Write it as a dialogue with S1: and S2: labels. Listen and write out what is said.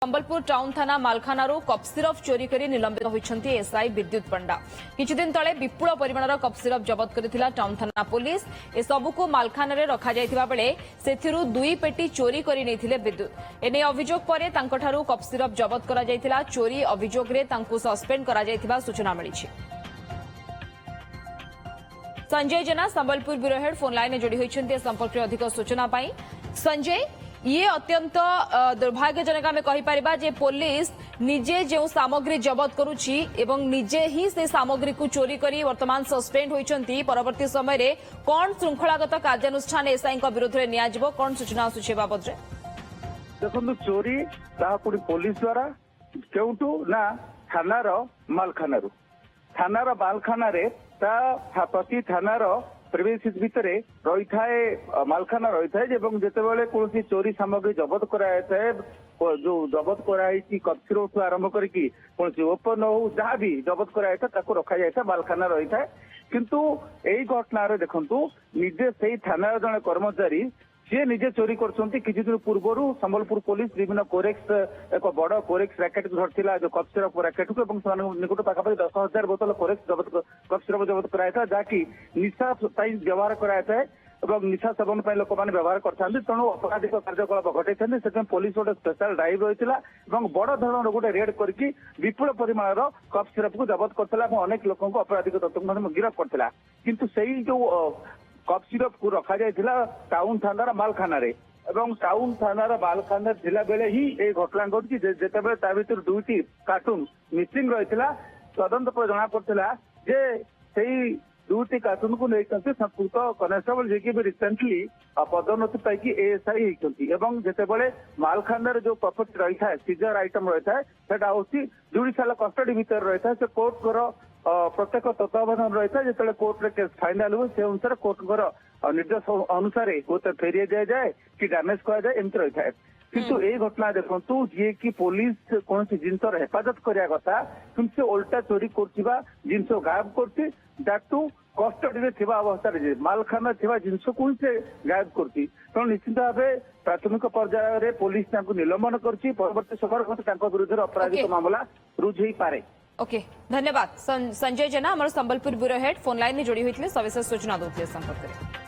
S1: Sambalpur town थाना मालखानारू cup सिरफ चोरी कर निलंबित होती एसआई विद्युत पंडा किछि दिन तले विपुल परिमाणर कप सिरफ जबत करथिला टाउन थाना पुलिस ए सबुको मालखानारे रखा जायतिबा बेले सेथिरु 2 पेटी चोरी करि नेथिले विद्युत एने अभियोग परे तांकठारू कप सिरफ जबत करा जायतिला चोरी अभियोग रे तांकु सस्पेंड करा जायतिबा सूचना मिलिछि। Sanjay Jena Sambalpur bureau head phone line जोड़ी होइछन्ते संपर्क रे अधिक सूचना पाई। संजय ये अत्यंत दुर्भाग्यजनक आम कहीपर जे पुलिस निजे जो सामग्री जबत करुछि एवं निजे ही से सामग्री को चोरी करी वर्तमान सस्पेंड होइछन्ती परवर्ती समय रे कौन श्रृंखलागत कार्यानुष्ठान एसआई विरोध में नियाजिबो कौन सूचना आसुछि बाबद रे
S2: देखो चोरी पुणी पुलिस द्वारा केउटू ना थानार मालखानारू थानार मालखाना प्रति थानार प्रिमिसेस भितर रही थाए मालखाना रही थाए जितेबाला कौन चोरी सामग्री जबत कराए जो जबत कराई कक्षर आरंभ करके कौन ओपन हो जहाँ भी जबत कराए रखा जाए मालखाना रही थाए किंतु यही घटना देखु निजे से थाना जड़े कर्मचारी सी निजे चोरी करछन्ती किछि दिन पूर्व संबलपुर पुलिस विभिन्न कोरेक्स एक बड़ कोरेक्स रैकेट को धरथिला जो कप सिरफ रैकेट को निकट पाखापाखि 10,000 बोतल कोरेक्स कप सिरफ जबत कराया जहाँकि निशा व्यवहार कराए निशा सेवन लोक मैंने व्यवहार करते तेणु अपराधिक कार्यकलाप घटाई से पुलिस गोटे स्पेशल ड्राइव रही बड़ धरण गोटे रेड करके विपुल परिमाण कप सिरफ को जबत करता अनेक लोक अपराधिक तत्व गिरफ्त करता किंतु से जो कप सिरफ को रखा जाइथिला टाउन थानार मालखाना रे एवं टाउन थानार मालखाना थिला बेले ही ए घटना घटी जेतेबेले ता भीतर 2टी कार्टून मिसिंग रहिथिला तदंत पर जଣା पड़थिला जे सेही 2टी कार्टून को नै संपुक्त कनेस्टेबल जे कि रिसेंटली पदोन्नति पाई एएसआई होती एवं जेतेबेले मालखाना रे जो प्रॉपर्टी रही था सीजर आइटम रही था सेटा होची जुडिशियल कस्टडी भीतर रही था से कोर्ट को प्रत्येक तत्वावधान रही था जो कोर्ट रे केस फाइनाल हुए से अनुसार कोर्ट निर्देश अनुसार फेरी दि जाए कि डैमेज करा जाए एमती रही है किंतु ये घटना देखु जी कि पुलिस कौन जिनस हेफाजत करिया कथा किंतु से उल्टा चोरी कर जिनस गायब कर कस्टडी थिबा अवस्था मालखाना थिबा जिनस को से गायब करती तेणु निश्चित भाव प्राथमिक पर्यायर पुलिस निलंबन करछि परवर्ती समय विरुद्ध अपराधिक मामला रुजु हो पारे।
S1: ओके धन्यवाद संजय जेना हमारे Sambalpur bureau head phone line में जोड़ी होते सविशेष सूचना दूसरे संपर्क में।